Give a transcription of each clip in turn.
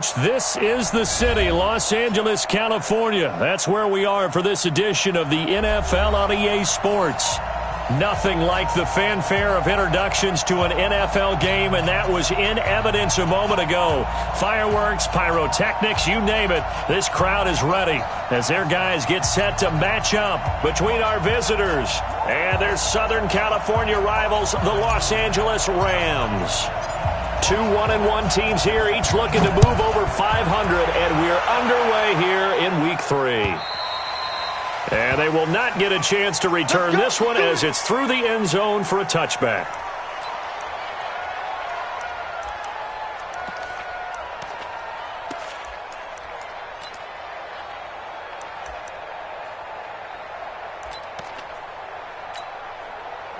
This is the city, Los Angeles, California. That's where we are for this edition of the NFL on EA Sports. Nothing like the fanfare of introductions to an NFL game, and that was in evidence a moment ago. Fireworks, pyrotechnics, you name it. This crowd is ready as their guys get set to match up between our visitors and their Southern California rivals, the Los Angeles Rams. Two 1-1 teams here, each looking to move over 500, and we're underway here in Week 3. And they will not get a chance to return this one as it's through the end zone for a touchback.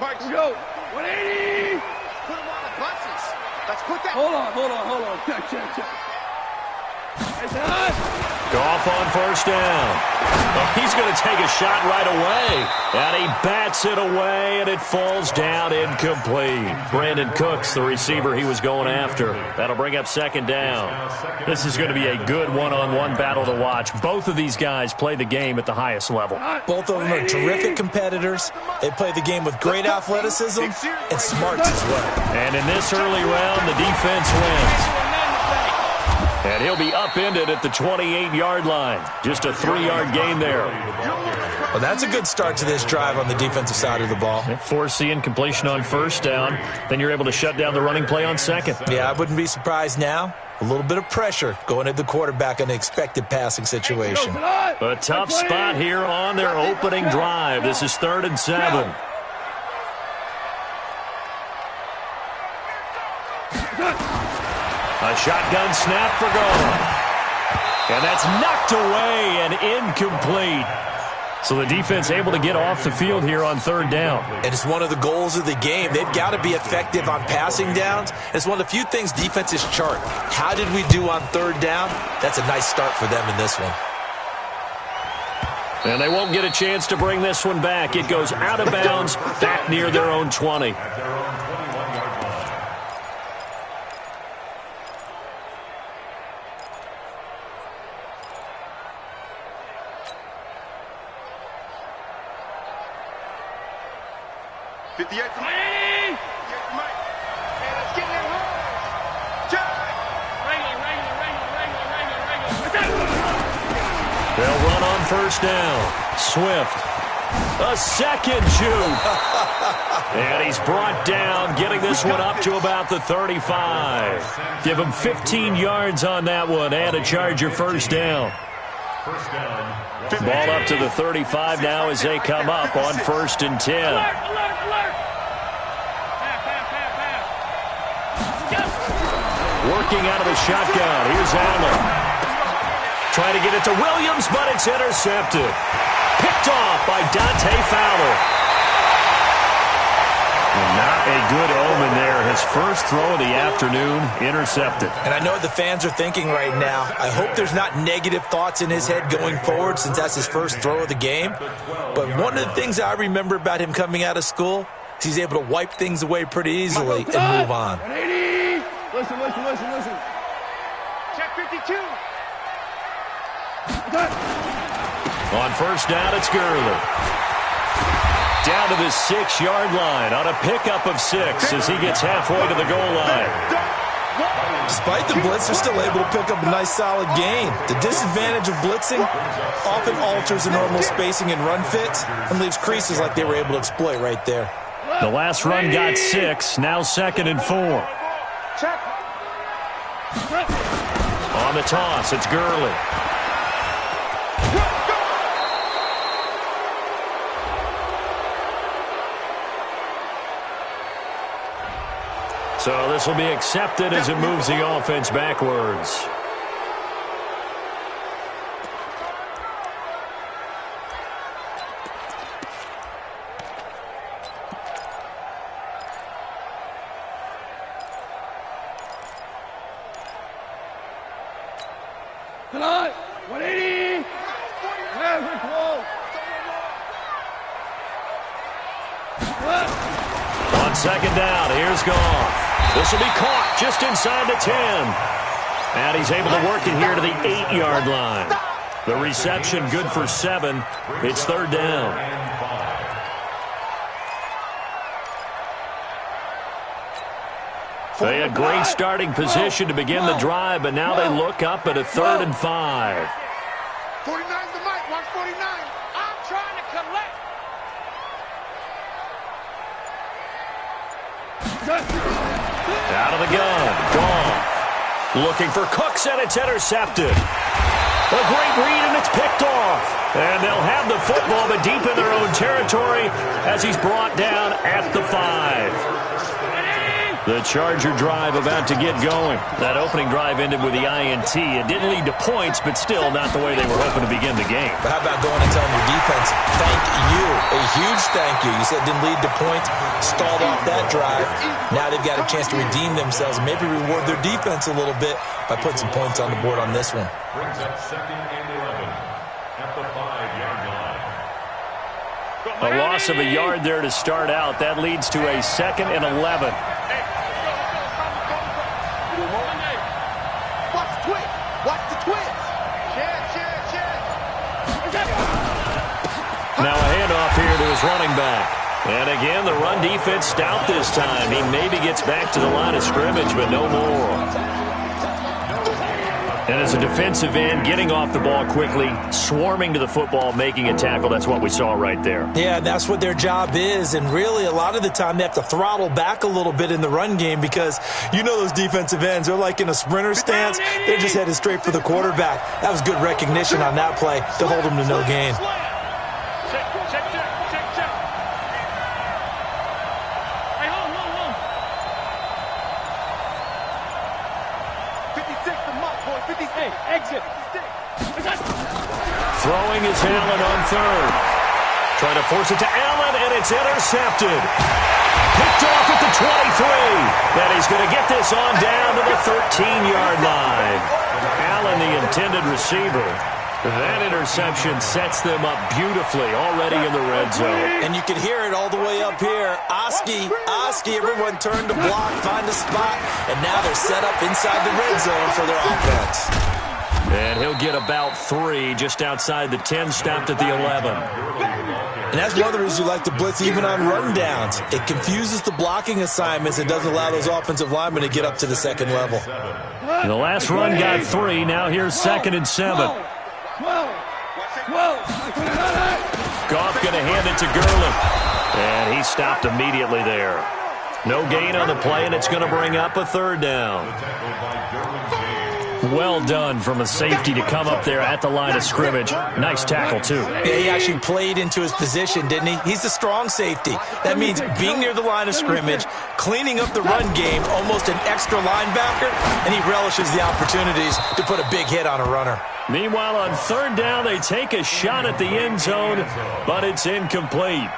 Marks, go. 180. Put him on the buses. Let's put that. Hold on. Check. Goff on first down. Oh, he's going to take a shot right away. And he bats it away, and it falls down incomplete. Brandon Cooks, the receiver he was going after. That'll bring up second down. This is going to be a good one-on-one battle to watch. Both of these guys play the game at the highest level. Both of them are terrific competitors. They play the game with great athleticism and smarts as well. And in this early round, the defense wins. And he'll be upended at the 28-yard line. Just a 3-yard gain there. Well, that's a good start to this drive on the defensive side of the ball. Force the incompletion on first down. Then you're able to shut down the running play on second. Yeah, I wouldn't be surprised now. A little bit of pressure going at the quarterback in an expected passing situation. A tough spot here on their opening drive. This is 3rd and 7. A shotgun snap for goal. And that's knocked away and incomplete. So the defense able to get off the field here on 3rd down. And it's one of the goals of the game. They've got to be effective on passing downs. It's one of the few things defenses chart. How did we do on 3rd down? That's a nice start for them in this one. And they won't get a chance to bring this one back. It goes out of bounds back near their own 20. They'll run on first down. Swift. A second shoot. And he's brought down, getting this one up to about the 35. Give him 15 yards on that one and a Charger first down. Ball up to the 35 now as they come up on 1st and 10. Working out of the shotgun. Here's Allen. Trying to get it to Williams, but it's intercepted. Picked off by Dante Fowler. Not a good omen there. His first throw of the afternoon intercepted. And I know what the fans are thinking right now. I hope there's not negative thoughts in his head going forward since that's his first throw of the game. But one of the things I remember about him coming out of school is he's able to wipe things away pretty easily and move on. 180. Listen. Check 52. On first down, it's Gurley. Down to the 6-yard line on a pickup of 6 as he gets halfway to the goal line. Despite the blitz, they're still able to pick up a nice solid gain. The disadvantage of blitzing often alters the normal spacing and run fits and leaves creases like they were able to exploit right there. The last run got 6, now 2nd and 4. On the toss, it's Gurley. So this will be accepted as it moves the offense backwards. Tonight, 180. On second down, here's Goff. This will be caught just inside the 10. And he's able to work it here to the 8-yard line. The reception good for 7. It's third down. They had great starting position to begin the drive, but now they look up at a 3rd and 5. 49's the mic. Watch 49. I'm trying to collect. Out of the gun. Goff. Looking for Cooks, and it's intercepted. A great read, and it's picked off. And they'll have the football, but deep in their own territory as he's brought down at the 5. The Charger drive about to get going. That opening drive ended with the INT. It didn't lead to points, but still not the way they were hoping to begin the game. But how about going and telling your defense, thank you, a huge thank you. You said it didn't lead to points, stalled off that drive. Now they've got a chance to redeem themselves and maybe reward their defense a little bit by putting some points on the board on this one. Brings up 2nd and 11 at the 5-yard line. A loss of a yard there to start out. That leads to a 2nd and 11. Now a handoff here to his running back. And again, the run defense stout this time. He maybe gets back to the line of scrimmage, but no more. And as a defensive end, getting off the ball quickly, swarming to the football, making a tackle, that's what we saw right there. Yeah, that's what their job is. And really, a lot of the time, they have to throttle back a little bit in the run game because you know those defensive ends, they're like in a sprinter stance. They're just headed straight for the quarterback. That was good recognition on that play to hold them to no gain. Throwing is Allen on 3rd. Trying to force it to Allen, and it's intercepted. Picked off at the 23. And he's going to get this on down to the 13-yard line. Allen, the intended receiver. That interception sets them up beautifully already in the red zone. And you can hear it all the way up here. Oski, everyone turned to block, find a spot, and now they're set up inside the red zone for their offense. And he'll get about 3 just outside the 10, stopped at the 11. And that's one of the reasons you like to blitz even on rundowns. It confuses the blocking assignments. It doesn't allow those offensive linemen to get up to the second level. The last run got 3. Now here's 2nd and 7. Goff going to hand it to Gurley. And he stopped immediately there. No gain on the play, and it's going to bring up a 3rd down. Well done from a safety to come up there at the line of scrimmage. Nice tackle, too. Yeah, he actually played into his position, didn't he? He's the strong safety. That means being near the line of scrimmage, cleaning up the run game, almost an extra linebacker, and he relishes the opportunities to put a big hit on a runner. Meanwhile, on 3rd down, they take a shot at the end zone, but it's incomplete.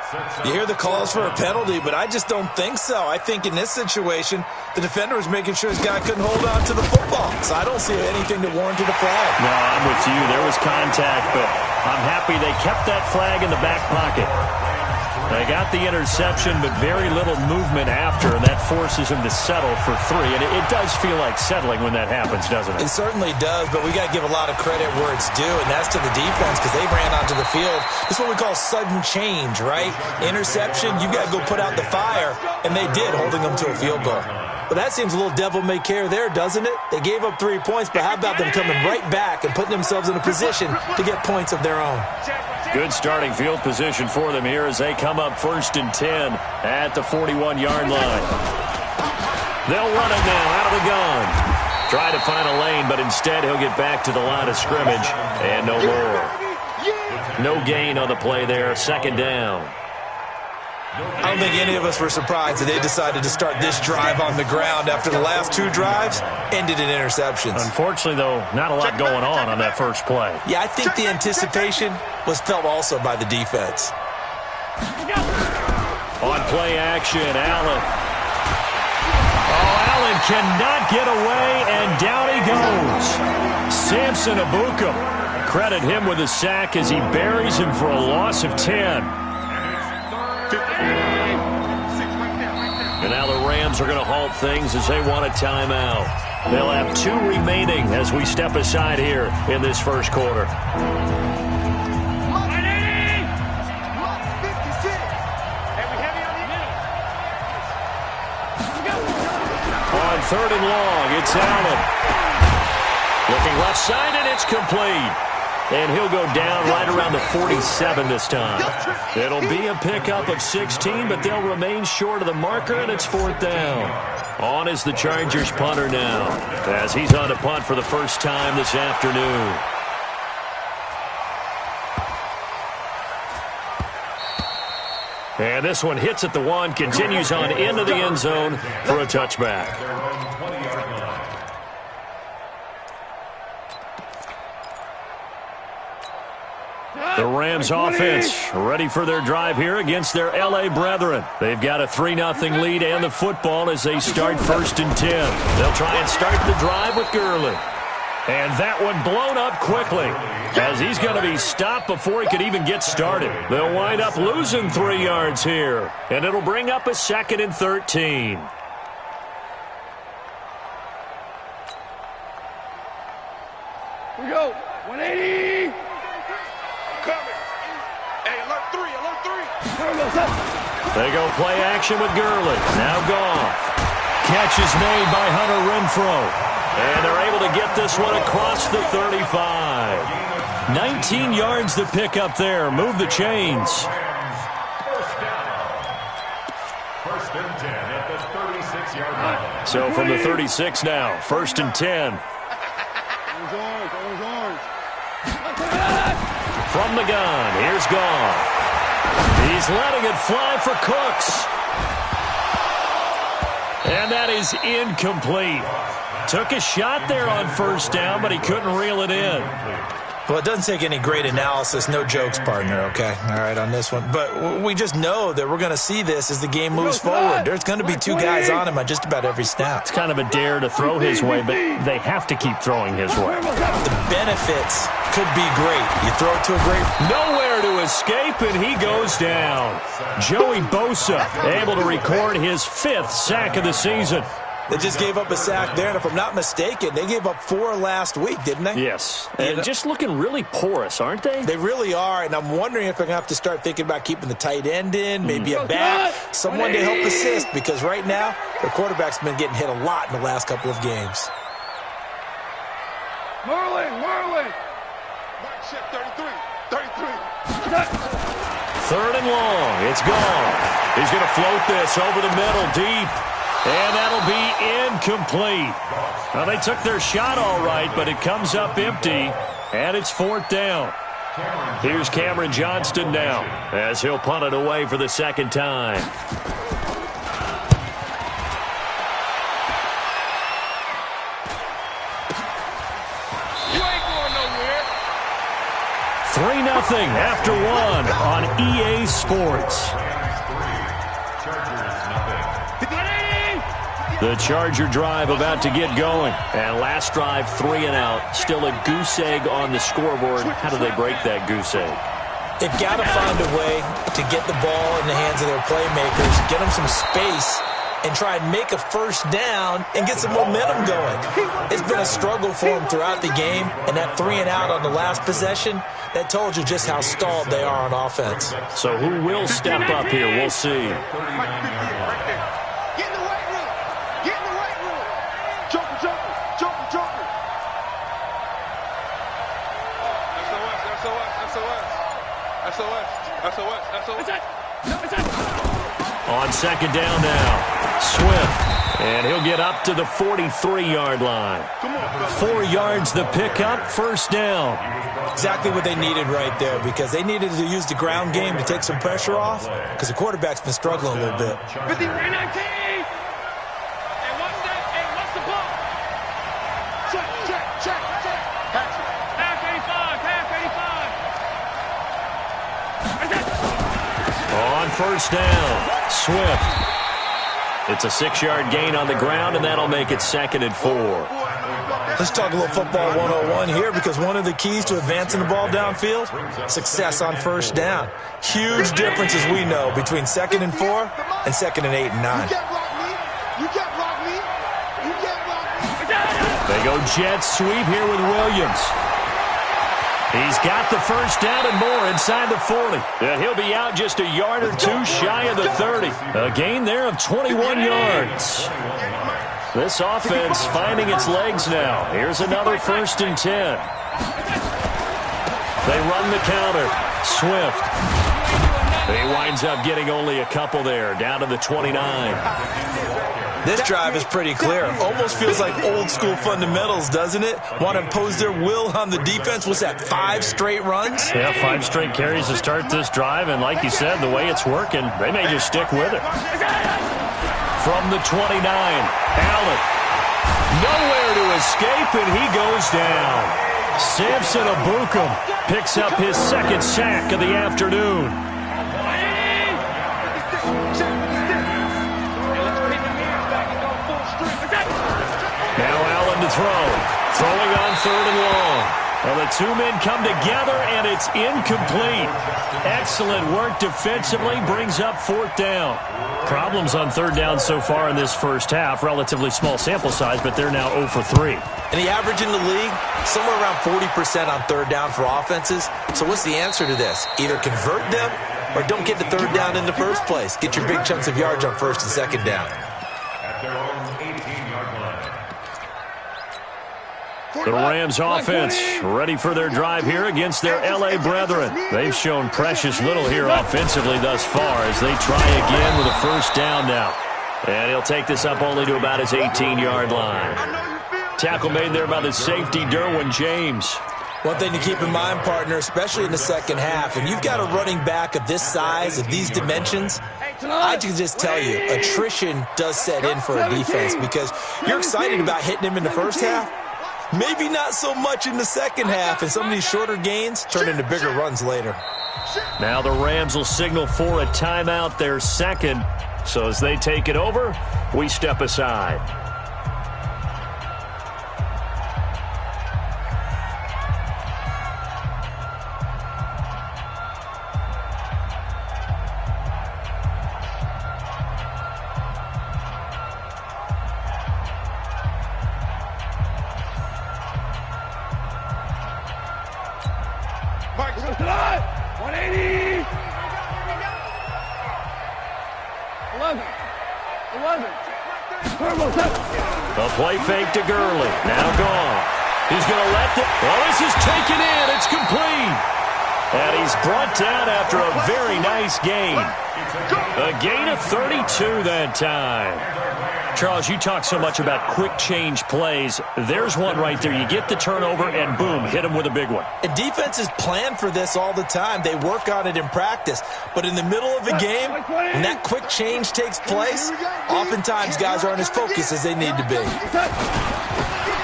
You hear the calls for a penalty, but I just don't think so. I think in this situation, the defender was making sure his guy couldn't hold on to the football. So I don't see anything that warranted a flag. No, I'm with you. There was contact, but I'm happy they kept that flag in the back pocket. They got the interception, but very little movement after, and that forces him to settle for 3. And it does feel like settling when that happens, doesn't it? It certainly does, but we got to give a lot of credit where it's due, and that's to the defense because they ran onto the field. This is what we call sudden change, right? Interception, you got to go put out the fire, and they did, holding them to a field goal. But that seems a little devil-may-care there, doesn't it? They gave up 3 points, but how about them coming right back and putting themselves in a position to get points of their own? Good starting field position for them here as they come up 1st and 10 at the 41-yard line. They'll run it now out of the gun. Try to find a lane, but instead he'll get back to the line of scrimmage and no more. No gain on the play there, 2nd down. I don't think any of us were surprised that they decided to start this drive on the ground after the last 2 drives ended in interceptions. Unfortunately, though, not a lot going on that first play. Yeah, I think the anticipation was felt also by the defense. On play action, Allen. Oh, Allen cannot get away, and down he goes. Samson Abuka. Credit him with a sack as he buries him for a loss of 10. And now the Rams are going to halt things as they want a timeout. They'll have 2 remaining as we step aside here in this first quarter. On 3rd and long, it's Allen. Looking left side, and it's complete. And he'll go down right around the 47 this time. It'll be a pickup of 16, but they'll remain short of the marker, and it's 4th down. On is the Chargers punter now, as he's on to punt for the first time this afternoon. And this one hits at the 1, continues on into the end zone for a touchback. The Rams offense ready for their drive here against their L.A. brethren. They've got a 3-0 lead and the football as they start 1st and 10. They'll try and start the drive with Gurley. And that one blown up quickly as he's going to be stopped before he could even get started. They'll wind up losing 3 yards here, and it'll bring up a 2nd and 13. Here we go. 180. Coming. Hey, alert 3, alert 3. They go play action with Gurley. Now Goff. Catch is made by Hunter Renfrow. And they're able to get this one across the 35. 19 yards to pick up there. Move the chains. First and 10 at the 36-yard line. So from the 36 now, 1st and 10. From the gun, here's Goff. He's letting it fly for Cooks. And that is incomplete. Took a shot there on 1st down, but he couldn't reel it in. Well, it doesn't take any great analysis. No jokes, partner, okay? All right, on this one. But we just know that we're going to see this as the game moves forward. There's going to be 2 guys on him on just about every snap. It's kind of a dare to throw his way, but they have to keep throwing his way. The benefits could be great. You throw it to a great... Nowhere to escape, and he goes down. Joey Bosa able to record his 5th sack of the season. They just gave up a sack there, and if I'm not mistaken, they gave up 4 last week, didn't they? Yes, and just looking really porous, aren't they? They really are, and I'm wondering if they're going to have to start thinking about keeping the tight end in, maybe a back, someone to help assist, because right now, their quarterback's been getting hit a lot in the last couple of games. Merlin. Mark shift 33. 3rd and long, it's gone. He's going to float this over the middle, deep. And that'll be incomplete. Well, they took their shot all right, but it comes up empty, and it's 4th down. Here's Cameron Johnston now, as he'll punt it away for the 2nd time. You ain't going nowhere. 3-0 after 1 on EA Sports. The Charger drive about to get going. And last drive, 3 and out. Still a goose egg on the scoreboard. How do they break that goose egg? They've got to find a way to get the ball in the hands of their playmakers, get them some space, and try and make a 1st down and get some momentum going. It's been a struggle for them throughout the game, and that 3 and out on the last possession, that told you just how stalled they are on offense. So who will step up here? We'll see. On 2nd down now, Swift, and he'll get up to the 43-yard line. 4 yards the pickup, 1st down. Exactly what they needed right there, because they needed to use the ground game to take some pressure off, because the quarterback's been struggling a little bit. On 1st down, Swift. It's a 6-yard gain on the ground, and that'll make it 2nd and 4. Let's talk a little football 101 here, because one of the keys to advancing the ball downfield, success on 1st down. Huge difference, as we know, between 2nd and 4 and 2nd and 8 and 9. They go jet sweep here with Williams. He's got the first down and more inside the 40. And he'll be out just a yard or two shy of the 30. A gain there of 21 yards. This offense finding its legs now. Here's another 1st and 10. They run the counter. Swift. He winds up getting only a couple there, down to the 29. This drive is pretty clear. Almost feels like old school fundamentals, doesn't it? Want to impose their will on the defense. What's that, 5 straight runs? Yeah, 5 straight carries to start this drive. And like you said, the way it's working, they may just stick with it. From the 29, Allen. Nowhere to escape, and he goes down. Samson Abukum picks up his 2nd sack of the afternoon. Now Allen to throw. Throwing on 3rd and long. Well, the 2 men come together, and it's incomplete. Excellent work defensively. Brings up 4th down. Problems on 3rd down so far in this first half. Relatively small sample size, but they're now 0 for 3. And the average in the league, somewhere around 40% on 3rd down for offenses. So what's the answer to this? Either convert them or don't get to 3rd down in the first place. Get your big chunks of yards on 1st and 2nd down. At their own 18-yard line. The Rams offense ready for their drive here against their L.A. brethren. They've shown precious little here offensively thus far as they try again with a 1st down now. And he'll take this up only to about his 18-yard line. Tackle made there by the safety, Derwin James. One thing to keep in mind, partner, especially in the second half, when you've got a running back of this size, of these dimensions, I can just tell you, attrition does set in for a defense because you're excited about hitting him in the first half. Maybe not so much in the second half, and some of these shorter gains turn into bigger runs later. Now the Rams will signal for a timeout, their 2nd. So as they take it over, we step aside. Mike, 180. 11. A play fake to Gurley. Now gone. He's going to let the... Oh, this is taken in. It's complete. And he's brought down after a very nice gain. A gain of 32 that time. Charles, you talk so much about quick change plays. There's one right there. You get the turnover and boom, hit him with a big one. And defenses plan for this all the time. They work on it in practice. But in the middle of a game, when that quick change takes place, oftentimes guys aren't as focused as they need to be.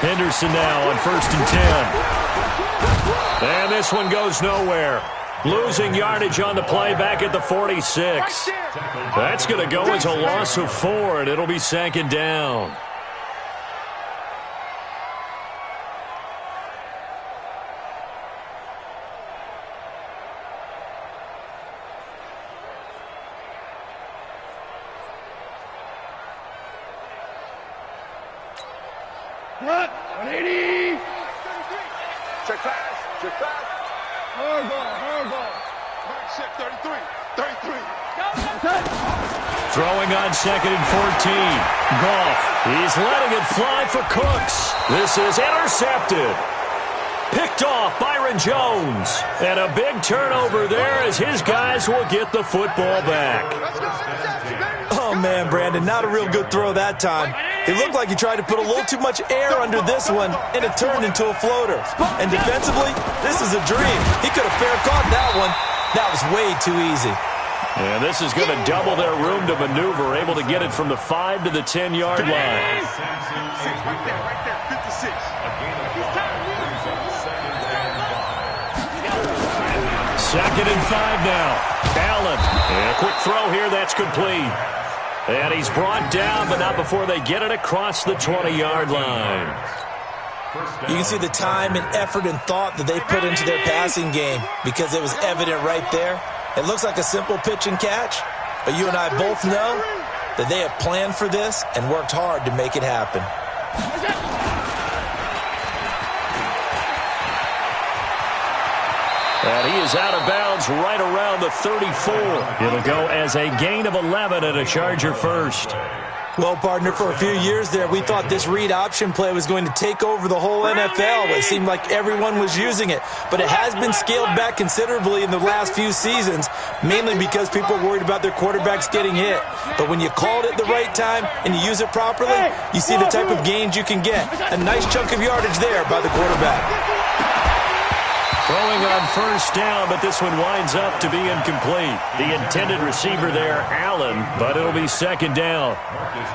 Henderson now on 1st and 10. And this one goes nowhere. Losing yardage on the play back at the 46. That's going to go as a loss of 4, and it'll be 2nd down. Front, 180. Check pass. Hard ball. Mark set, 33. Throwing on 2nd and 14. Goff. He's letting it fly for Cooks. This is intercepted. Picked off Byron Jones. And a big turnover there as his guys will get the football back. Oh, man, Brandon, not a real good throw that time. It looked like he tried to put a little too much air under this one, and it turned into a floater. And defensively, this is a dream. He could have fair caught that one. That was way too easy. And this is going to double their room to maneuver, able to get it from the 5 to the 10-yard line. Right there, 56. Second and 5 now. Allen. And a quick throw here. That's complete. And he's brought down, but not before they get it across the 20-yard line. You can see the time and effort and thought that they put into their passing game because it was evident right there. It looks like a simple pitch and catch, but you and I both know that they have planned for this and worked hard to make it happen. And he is out of bounds right around the 34. It'll go as a gain of 11 and a Charger first. Well, partner, for a few years there, we thought this read option play was going to take over the whole NFL. It seemed like everyone was using it. But it has been scaled back considerably in the last few seasons, mainly because people are worried about their quarterbacks getting hit. But when you call it at the right time and you use it properly, you see the type of gains you can get. A nice chunk of yardage there by the quarterback. Throwing on first down, but this one winds up to be incomplete. The intended receiver there, Allen, but it'll be second down.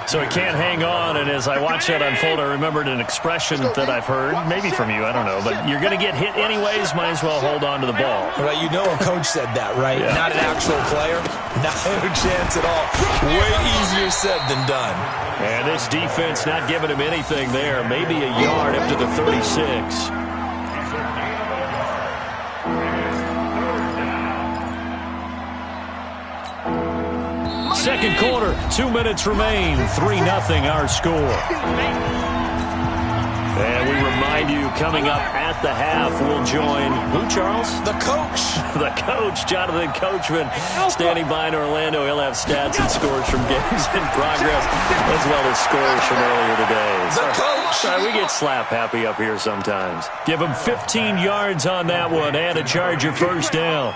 So he can't hang on, and as I watched that unfold, I remembered an expression that I've heard, maybe from you, I don't know, but you're going to get hit anyways, might as well hold on to the ball. Well, you know a coach said that, right? Yeah. Not an actual player. Not a chance at all. Way easier said than done. And this defense not giving him anything there, maybe a yard up to the 36. Second quarter, 2 minutes remain, 3-0 our score. And we remind you, coming up at the half, we'll join, who, Charles? The coach. The coach, Jonathan Coachman, standing by in Orlando. He'll have stats and scores from games in progress, as well as scores from earlier today. The coach. Sorry, we get slap happy up here sometimes. Give him 15 yards on that one and a Charger first down.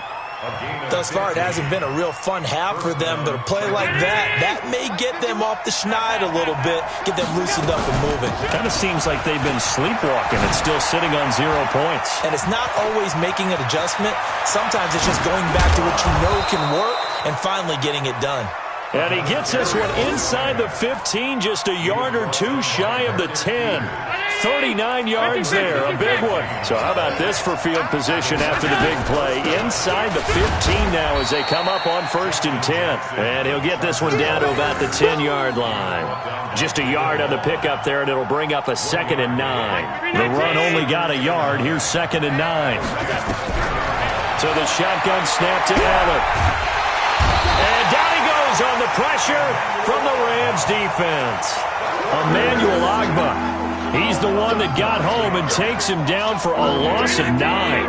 Thus far, it hasn't been a real fun half for them, but a play like that may get them off the schneid a little bit, get them loosened up and moving. Kind of seems like they've been sleepwalking and still sitting on 0 points. And it's not always making an adjustment. Sometimes it's just going back to what you know can work and finally getting it done. And he gets this one inside the 15, just a yard or two shy of the 10. 39 yards there, a big one. So how about this for field position after the big play? Inside the 15 now as they come up on 1st and 10. And he'll get this one down to about the 10-yard line. Just a yard on the pickup there, and it'll bring up a 2nd and 9. The run only got a yard. Here's 2nd and 9. So the shotgun snap to Allen. And down he goes on the pressure from the Rams defense. Emmanuel Ogbah. He's the one that got home and takes him down for a loss of 9. Throwing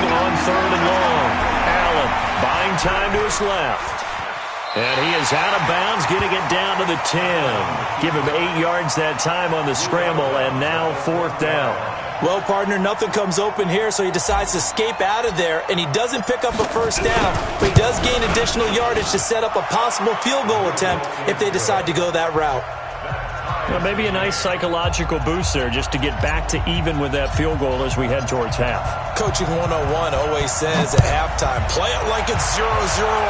on 3rd and long. Allen buying time to his left. And he is out of bounds, getting it down to the 10. Give him 8 yards that time on the scramble, and now 4th down. Well, partner, nothing comes open here, so he decides to escape out of there, and he doesn't pick up a first down, but he does gain additional yardage to set up a possible field goal attempt if they decide to go that route. Well, maybe a nice psychological boost there just to get back to even with that field goal as we head towards half. Coaching 101 always says at halftime, play it like it's 0-0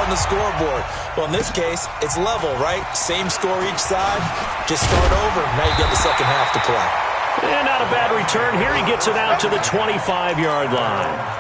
on the scoreboard. Well, in this case, it's level, right? Same score each side. Just start over. Now you get the second half to play. And not a bad return. Here he gets it out to the 25-yard line.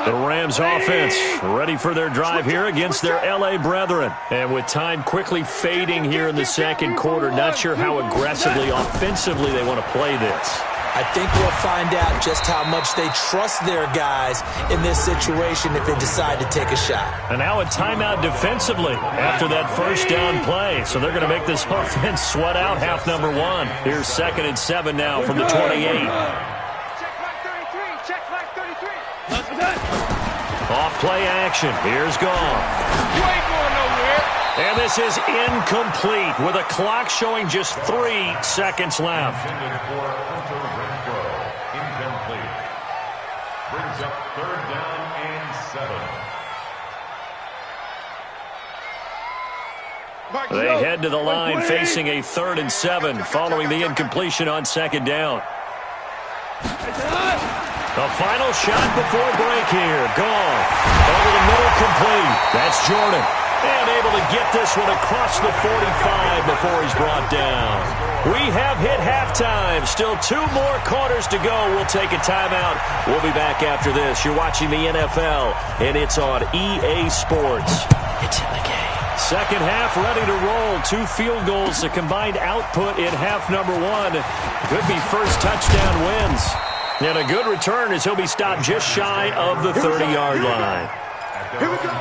The Rams offense ready for their drive here against their L.A. brethren. And with time quickly fading here in the second quarter, not sure how aggressively, offensively they want to play this. I think we'll find out just how much they trust their guys in this situation if they decide to take a shot. And now a timeout defensively after that first down play. So they're going to make this offense sweat out half number 1. Here's 2nd and 7 now from the 28. Off play action. Here's Goff. You ain't going nowhere. And this is incomplete with a clock showing just 3 seconds left. Incomplete. Brings up 3rd down and 7. They head to the line facing a 3rd and 7 following the incompletion on 2nd down. The final shot before break here. Goff. Over the middle, complete. That's Jordan. And able to get this one across the 45 before he's brought down. We have hit halftime. Still 2 more quarters to go. We'll take a timeout. We'll be back after this. You're watching the NFL, and it's on EA Sports. It's in the game. Second half ready to roll. 2 field goals. The combined output in half number 1. Could be first touchdown wins. And a good return as he'll be stopped just shy of the 30-yard line. Here we go.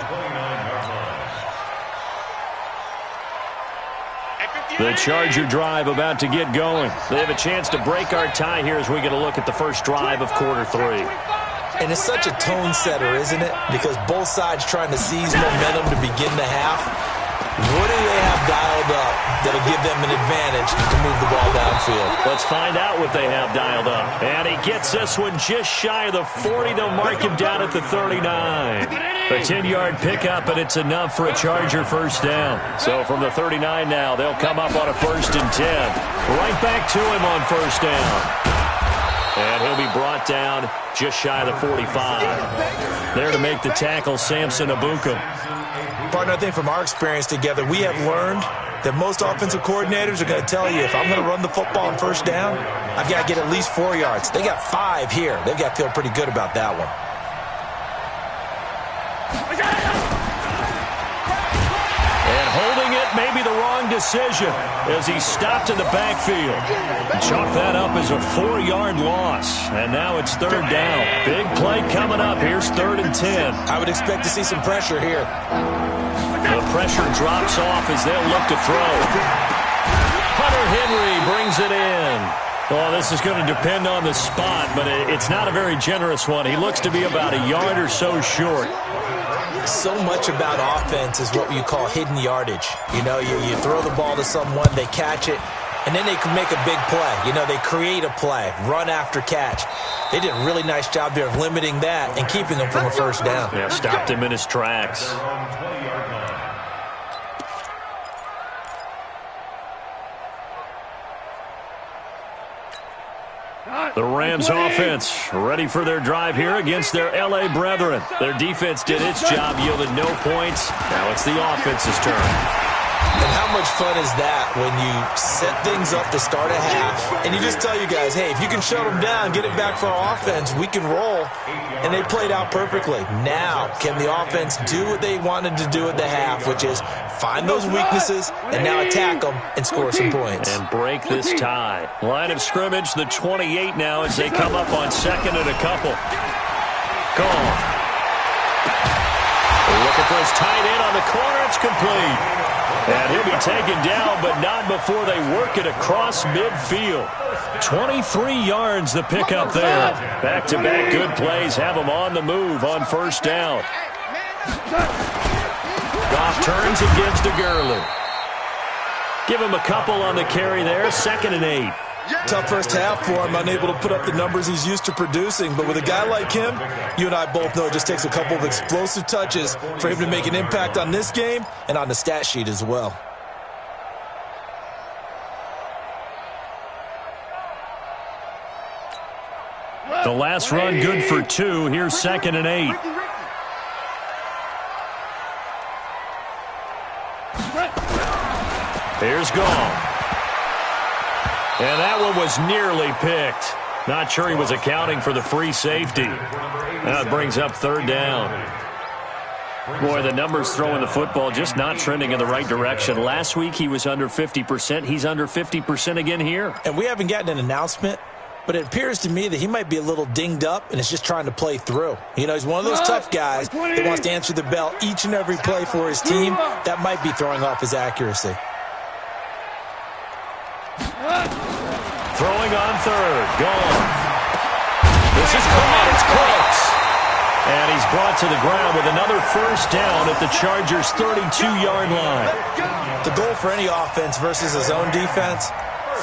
The Charger drive about to get going. They have a chance to break our tie here as we get a look at the first drive of quarter 3. And it's such a tone setter, isn't it? Because both sides trying to seize momentum to begin the half. What do they have dialed up that'll give them an advantage to move the ball downfield? Let's find out what they have dialed up. And he gets this one just shy of the 40. They'll mark him down at the 39. A 10-yard pickup, and it's enough for a Charger first down. So from the 39 now, they'll come up on a 1st and 10. Right back to him on first down. And he'll be brought down just shy of the 45. There to make the tackle, Samson Abukum. Partner, I think from our experience together, we have learned that most offensive coordinators are going to tell you, if I'm going to run the football on first down, I've got to get at least 4 yards. They got 5 here. They've got to feel pretty good about that one. And holding it may be the wrong decision as he stopped in the backfield. Chalk that up as a 4-yard loss. And now it's 3rd down. Big play coming up. Here's 3rd and 10. I would expect to see some pressure here. The pressure drops off as they'll look to throw. Hunter Henry brings it in. Well, this is going to depend on the spot, but it's not a very generous one. He looks to be about a yard or so short. So much about offense is what you call hidden yardage. You know, you throw the ball to someone, they catch it, and then they can make a big play. You know, they create a play, run after catch. They did a really nice job there of limiting that and keeping him from a first down. Yeah, stopped him in his tracks. The Rams offense ready for their drive here against their L.A. brethren. Their defense did its job, yielded no points. Now it's the offense's turn. And how much fun is that when you set things up to start a half and you just tell you guys, hey, if you can shut them down, get it back for our offense, we can roll. And they played out perfectly. Now, can the offense do what they wanted to do at the half, which is find those weaknesses and now attack them and score some points. And break this tie. Line of scrimmage, the 28 now as they come up on 2nd and a couple. Gone. Looking for his tight end on the corner. It's complete. And he'll be taken down, but not before they work it across midfield. 23 yards the pickup there. Back-to-back good plays have them on the move on first down. Goff turns and gives to Gurley. Give him a couple on the carry there. 2nd and 8. Tough first half for him, unable to put up the numbers he's used to producing. But with a guy like him, you and I both know it just takes a couple of explosive touches for him to make an impact on this game and on the stat sheet as well. The last run good for 2. Here's 2nd and 8. Here's Goff. And that one was nearly picked. Not sure he was accounting for the free safety. Now it brings up 3rd down. Boy, the numbers throwing the football just not trending in the right direction. Last week he was under 50%. He's under 50% again here. And we haven't gotten an announcement, but it appears to me that he might be a little dinged up and is just trying to play through. You know, he's one of those tough guys that wants to answer the bell each and every play for his team. That might be throwing off his accuracy. Throwing on 3rd. Gone. This is caught. It's close. And he's brought to the ground with another first down at the Chargers' 32-yard line. The goal for any offense versus his own defense,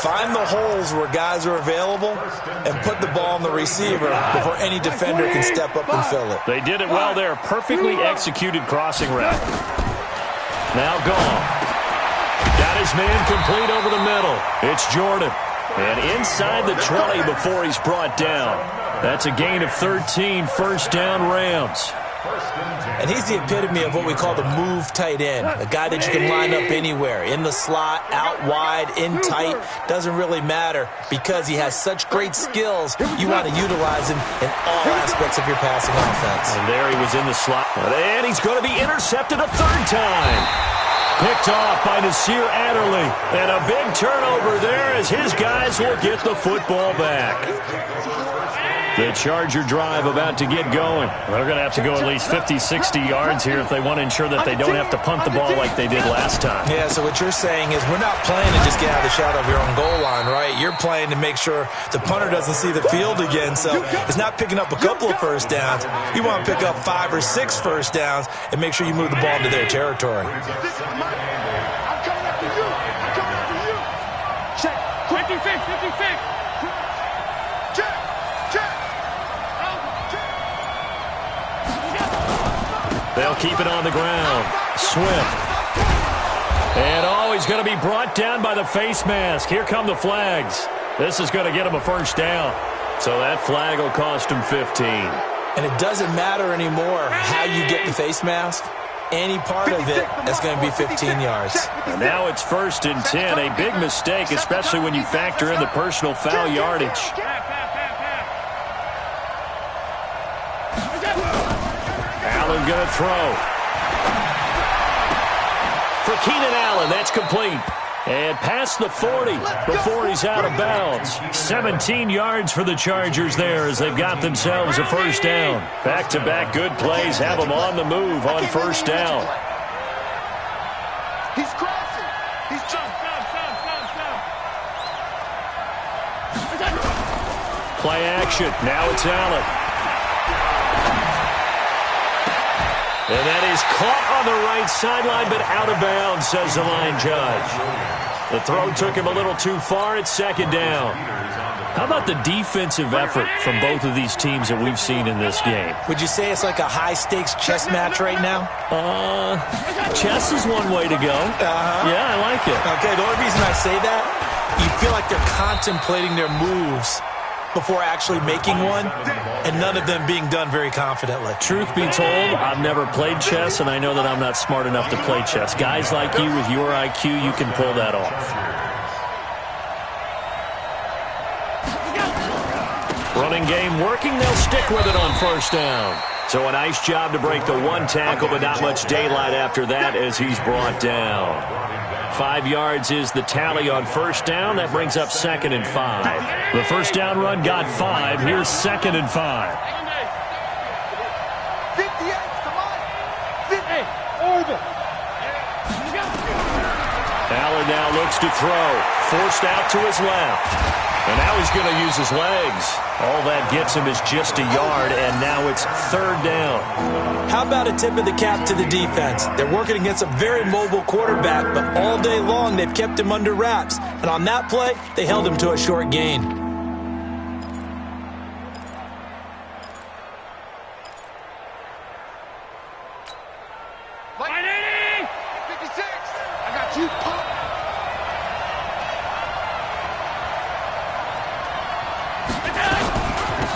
find the holes where guys are available and put the ball on the receiver before any defender can step up and fill it. They did it well there. Perfectly executed crossing route. Now Goff. Got his man complete over the middle. It's Jordan. And inside the 20 before he's brought down. That's a gain of 13, first down Rams. And he's the epitome of what we call the move tight end. A guy that you can line up anywhere. In the slot, out wide, in tight. Doesn't really matter because he has such great skills. You want to utilize him in all aspects of your passing offense. And there he was in the slot. And he's going to be intercepted a 3rd time. Picked off by Nasir Adderley. And a big turnover there as his guys will get the football back. The Charger drive about to get going. They're going to have to go at least 50, 60 yards here if they want to ensure that they don't have to punt the ball like they did last time. Yeah, so what you're saying is we're not playing to just get out of the shadow of your own goal line, right? You're playing to make sure the punter doesn't see the field again. So it's not picking up a couple of first downs. You want to pick up 5 or 6 first downs and make sure you move the ball into their territory. I'm coming after you. I'm coming after you. Check. 56, 56. Check. Check. They'll keep it on the ground. Swift. And he's going to be brought down by the face mask. Here come the flags. This is going to get him a first down. So that flag will cost him 15. And it doesn't matter anymore how you get the face mask. Any part of it is going to be 15 yards. And now it's 1st and 10. A big mistake, especially when you factor in the personal foul yardage. Allen going to throw. For Keenan Allen, that's complete. And past the 40 before he's out of bounds. 17 yards for the Chargers there as they've got themselves a first down. Back-to-back good plays have them on the move on first down. He's crossing. He's jump. Play action. Now it's Allen. And that is caught on the right sideline, but out of bounds, says the line judge. The throw took him a little too far. It's 2nd down. How about the defensive effort from both of these teams that we've seen in this game? Would you say it's like a high-stakes chess match right now? Chess is one way to go. Yeah, I like it. Okay, the only reason I say that, you feel like they're contemplating their moves before actually making one, and none of them being done very confidently. Truth be told, I've never played chess, and I know that I'm not smart enough to play chess. Guys like you with your IQ, you can pull that off. Running game working, they'll stick with it on first down. So a nice job to break the one tackle, but not much daylight after that as he's brought down. 5 yards is the tally on first down. That brings up 2nd and 5. The first down run got 5. Here's 2nd and 5. 58, come on. 50, over. Allen now looks to throw. Forced out to his left. And now he's going to use his legs. All that gets him is just a yard, and now it's 3rd down. How about a tip of the cap to the defense? They're working against a very mobile quarterback, but all day long they've kept him under wraps. And on that play, they held him to a short gain. Mike, 56. I got you.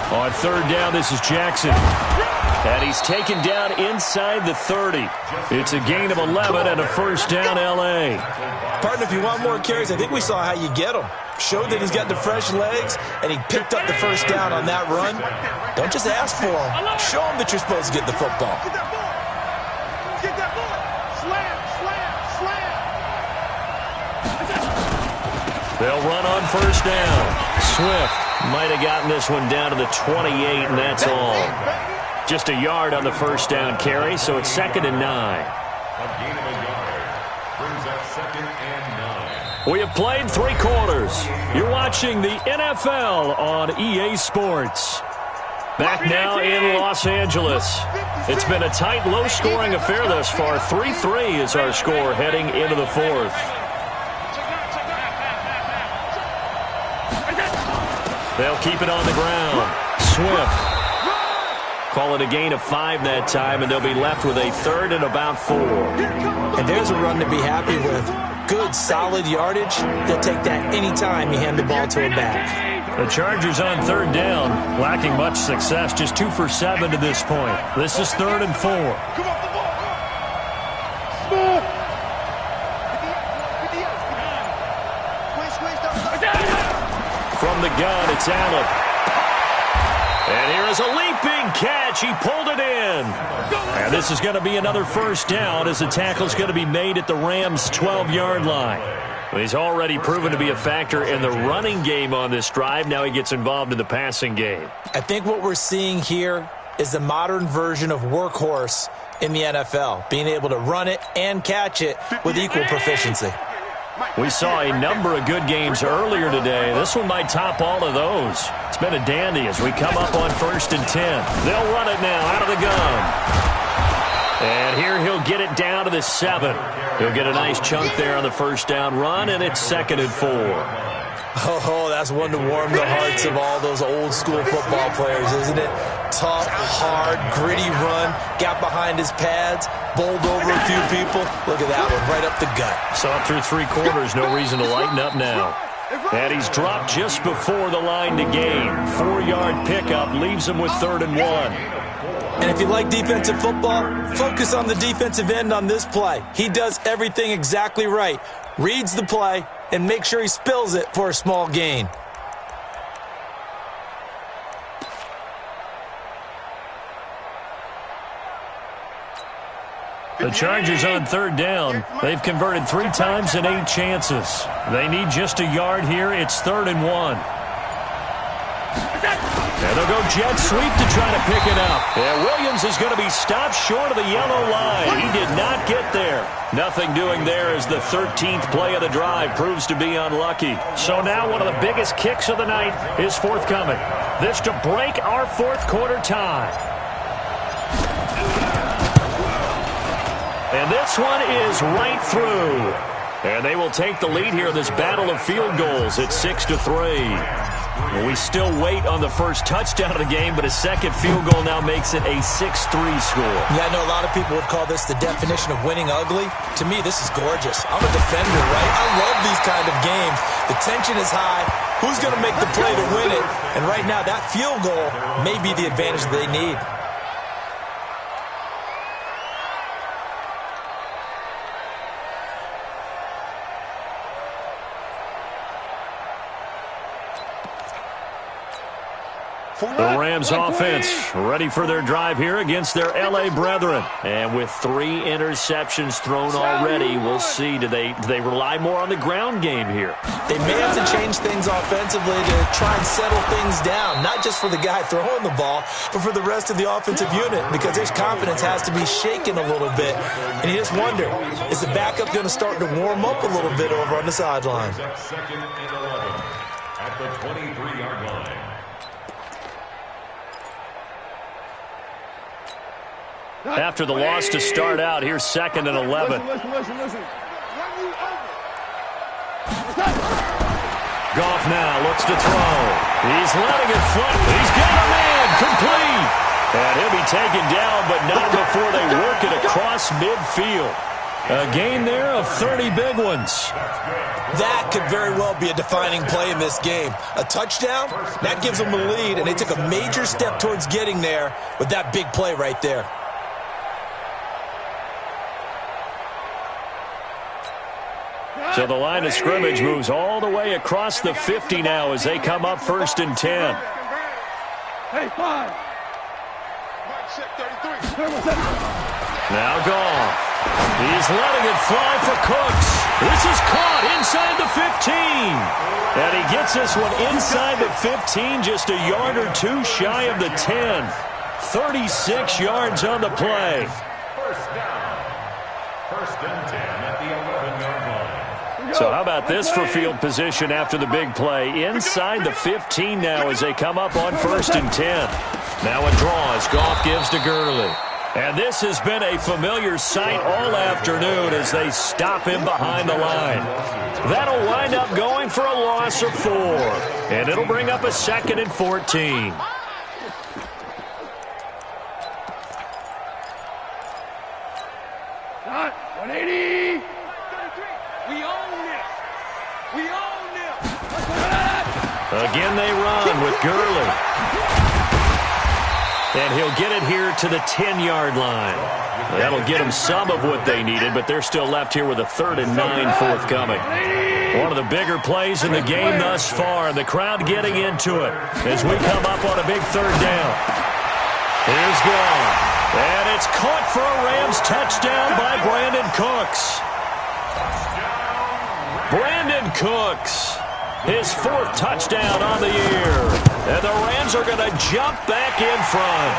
On 3rd down, this is Jackson. And he's taken down inside the 30. It's a gain of 11 and a first down, L.A. Partner, if you want more carries, I think we saw how you get them. Showed that he's got the fresh legs, and he picked up the first down on that run. Don't just ask for him. Show him that you're supposed to get the football. Get that ball. Get that ball. Slam, slam, slam. They'll run on first down. Swift might have gotten this one down to the 28, and that's all. Just a yard on the first down carry, so it's 2nd and 9. A gain of a yard brings up 2nd and 9. We have played 3 quarters. You're watching the NFL on EA Sports. Back now in Los Angeles. It's been a tight, low-scoring affair thus far. 3-3 is our score heading into the 4th. They'll keep it on the ground. Swift. Call it a gain of 5 that time, and they'll be left with a 3rd and about 4. And there's a run to be happy with. Good, solid yardage. They'll take that any time you hand the ball to a back. The Chargers on 3rd down, lacking much success, just 2 for 7 to this point. This is 3rd and 4. Come on, the ball. Smooth. From the gun, it's Allen. And here is a leaping catch. He pulled it in. And this is going to be another first down as the tackle's going to be made at the Rams' 12-yard line. He's already proven to be a factor in the running game on this drive. Now he gets involved in the passing game. I think what we're seeing here is the modern version of workhorse in the NFL, being able to run it and catch it with equal proficiency. We saw a number of good games earlier today. This one might top all of those. It's been a dandy as we come up on 1st and 10. They'll run it now out of the gun. And here he'll get it down to the 7. He'll get a nice chunk there on the first down run, and it's 2nd and 4. Oh, that's one to warm the hearts of all those old school football players, isn't it? Tough, hard, gritty run, got behind his pads, bowled over a few people. Look at that one, right up the gut. Saw it through 3 quarters, no reason to lighten up now. And he's dropped just before the line to gain. 4-yard pickup leaves him with 3rd and 1. And if you like defensive football, focus on the defensive end on this play. He does everything exactly right. Reads the play and make sure he spills it for a small gain. The Chargers on 3rd down. They've converted 3 times in 8 chances. They need just a yard here. It's 3rd and 1. And they'll go jet sweep to try to pick it up. And Williams is going to be stopped short of the yellow line. He did not get there. Nothing doing there as the 13th play of the drive proves to be unlucky. So now one of the biggest kicks of the night is forthcoming. This to break our 4th quarter tie. And this one is right through. And they will take the lead here in this battle of field goals at 6-3. We still wait on the first touchdown of the game, but a second field goal now makes it a 6-3 score. Yeah, I know a lot of people would call this the definition of winning ugly. To me, this is gorgeous. I'm a defender, right? I love these kind of games. The tension is high. Who's going to make the play to win it? And right now, that field goal may be the advantage they need. The Rams offense ready for their drive here against their L.A. brethren. And with 3 interceptions thrown already, we'll see. Do they rely more on the ground game here? They may have to change things offensively to try and settle things down, not just for the guy throwing the ball, but for the rest of the offensive unit, because his confidence has to be shaken a little bit. And you just wonder, is the backup going to start to warm up a little bit over on the sideline? 2nd and 11 at the 23-yard line. After the loss to start out, here's 2nd and 11. Listen. Goff now looks to throw. He's letting it fly. He's got a man complete. And he'll be taken down, but not before they work it across midfield. A gain there of 30 big ones. That could very well be a defining play in this game. A touchdown, that gives them the lead, and they took a major step towards getting there with that big play right there. So the line of scrimmage moves all the way across the 50 now as they come up 1st and 10. Hey, 5. Now Goff. He's letting it fly for Cooks. This is caught inside the 15. And he gets this one inside the 15, just a yard or 2 shy of the 10. 36 yards on the play. First down. 1st and 10 at the 11-yard line. So how about this for field position after the big play? Inside the 15 now as they come up on 1st and 10. Now a draw as Goff gives to Gurley. And this has been a familiar sight all afternoon as they stop him behind the line. That'll wind up going for a loss of 4. And it'll bring up a 2nd and 14. Not 180. We own this. We own this. Again they run with Gurley. And he'll get it here to the 10-yard line. That'll get them some of what they needed, but they're still left here with a 3rd and 9 forthcoming. One of the bigger plays in the game thus far, and the crowd getting into it as we come up on a big 3rd down. Here's Goff. And it's caught for a Rams touchdown by Brandon Cooks. Brandon Brandon Cooks. His 4th touchdown on the year. And the Rams are going to jump back in front.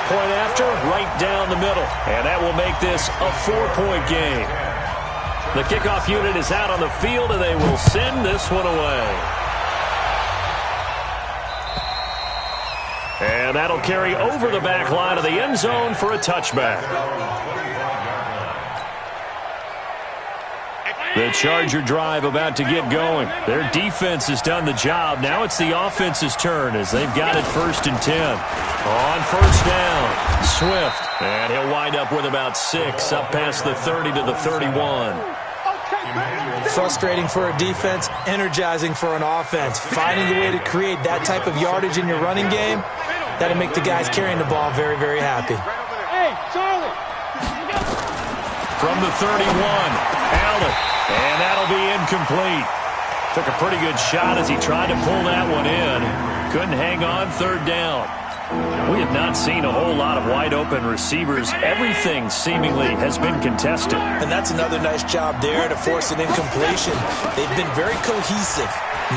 Point after, right down the middle. And that will make this a 4-point game. The kickoff unit is out on the field, and they will send this one away. And that'll carry over the back line of the end zone for a touchback. The Charger drive about to get going. Their defense has done the job. Now it's the offense's turn as they've got it 1st and 10. On 1st down, Swift. And he'll wind up with about 6 up past the 30 to the 31. Frustrating for a defense, energizing for an offense. Finding a way to create that type of yardage in your running game, that'll make the guys carrying the ball very, very happy. Hey, Charlie. From the 31, Allen. And that'll be incomplete. Took a pretty good shot as he tried to pull that one in. Couldn't hang on 3rd down. We have not seen a whole lot of wide-open receivers. Everything seemingly has been contested. And that's another nice job there to force an incompletion. They've been very cohesive,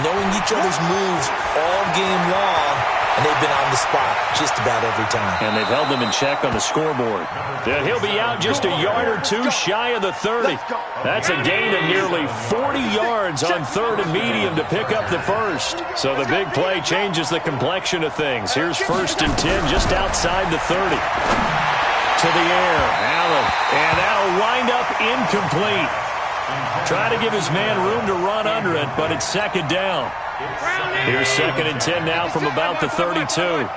knowing each other's moves all game long, and they've been on the spot just about every time. And they've held them in check on the scoreboard. And he'll be out just a yard or 2 shy of the 30. That's a gain of nearly 40 yards on 3rd and medium to pick up the 1st. So the big play changes the complexion of things. Here's 1st and 10 just outside the 30. To the air, Allen. And that'll wind up incomplete. Trying to give his man room to run under it, but it's 2nd down. Here's 2nd and 10 now from about the 32.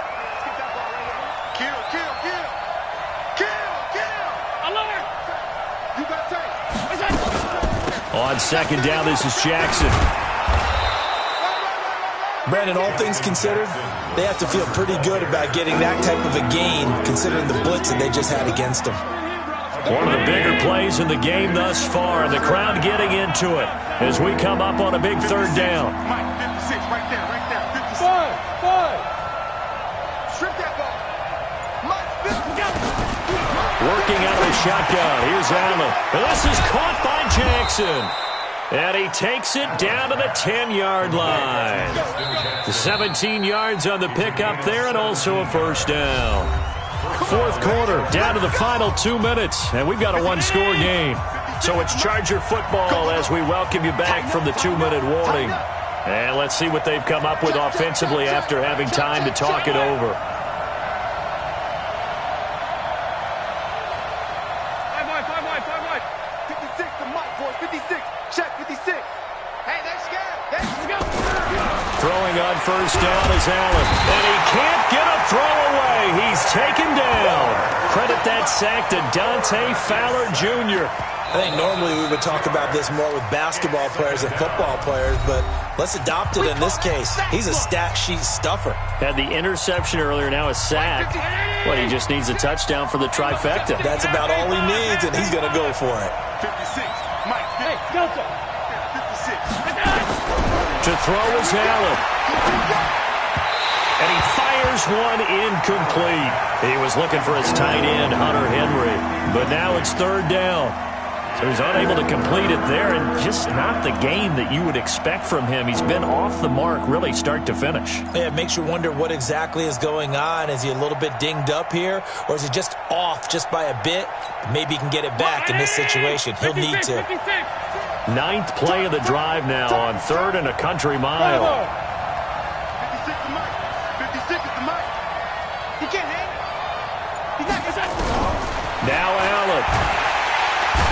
On 2nd down, this is Jackson. Brandon, all things considered, they have to feel pretty good about getting that type of a gain, considering the blitz that they just had against them. One of the bigger plays in the game thus far, and the crowd getting into it as we come up on a big 3rd down. Mike, 56, right there, 56. Five. Strip that ball. Mike, 56. Working out of the shotgun. Here's Allen. And this is caught by Jackson. And he takes it down to the 10-yard line. 17 yards on the pickup there, and also a 1st down. 4th quarter, down to the final 2 minutes, and we've got a 1-score game. So it's Charger football as we welcome you back from the 2-minute warning. And let's see what they've come up with offensively after having time to talk it over. Five wide. 56 to Mike, boy, 56. Check, 56. Hey, that's good. Let's go. Throwing on 1st down is Allen. And he can't get a throw away. He's taken down. Credit that sack to Dante Fowler Jr. I think normally we would talk about this more with basketball players and football players, but let's adopt it in this case. He's a stat sheet stuffer. Had the interception earlier, now a sack. But he just needs a touchdown for the trifecta. That's about all he needs, and he's going to go for it. 56. Mike, hey, Delta. 56. To throw is Allen. And he fires one incomplete. He was looking for his tight end, Hunter Henry. But now it's 3rd down. So he's unable to complete it there, and just not the game that you would expect from him. He's been off the mark, really, start to finish. Yeah, it makes you wonder what exactly is going on. Is he a little bit dinged up here, or is he just off just by a bit? Maybe he can get it back in this situation. He'll need to. 9th play of the drive now on 3rd and a country mile. 56 to Mike. 56 is to Mike. He can't hang. He's not. Now Allen.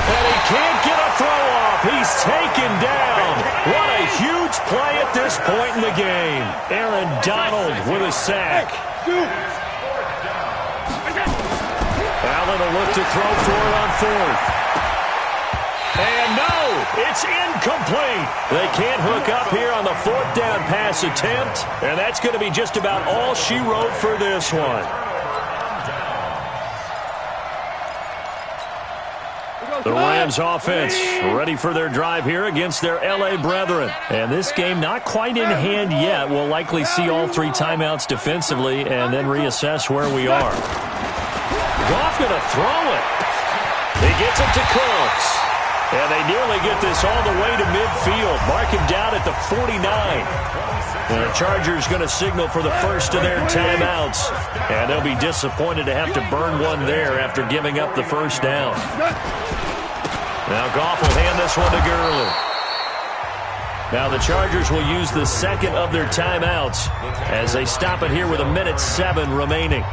And he can't get a throw off. He's taken down. What a huge play at this point in the game. Aaron Donald with a sack. Allen will look to throw for it on 4th. And no, it's incomplete. They can't hook up here on the 4th down pass attempt. And that's going to be just about all she wrote for this one. The Rams offense ready for their drive here against their L.A. brethren. And this game not quite in hand yet. We'll likely see all 3 timeouts defensively and then reassess where we are. Goff going to throw it. He gets it to Cooks. And they nearly get this all the way to midfield. Mark him down at the 49. And the Chargers going to signal for the first of their timeouts. And they'll be disappointed to have to burn one there after giving up the first down. Now Goff will hand this one to Gurley. Now the Chargers will use the second of their timeouts as they stop it here with 1:07 remaining.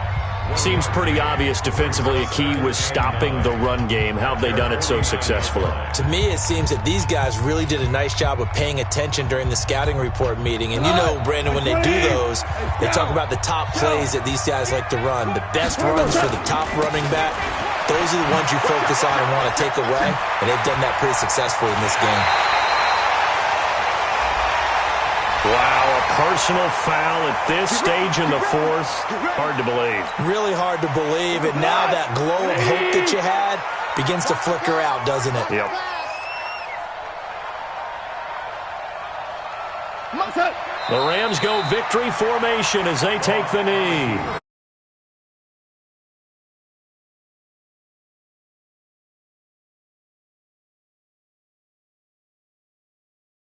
Seems pretty obvious defensively a key was stopping the run game. How have they done it so successfully? To me, it seems that these guys really did a nice job of paying attention during the scouting report meeting. And you know, Brandon, when they do those, they talk about the top plays that these guys like to run. The best runs for the top running back, those are the ones you focus on and want to take away. And they've done that pretty successfully in this game. Wow, a personal foul at this stage in the fourth. Hard to believe. Really hard to believe. And now that glow of hope that you had begins to flicker out, doesn't it? Yep. The Rams go victory formation as they take the knee.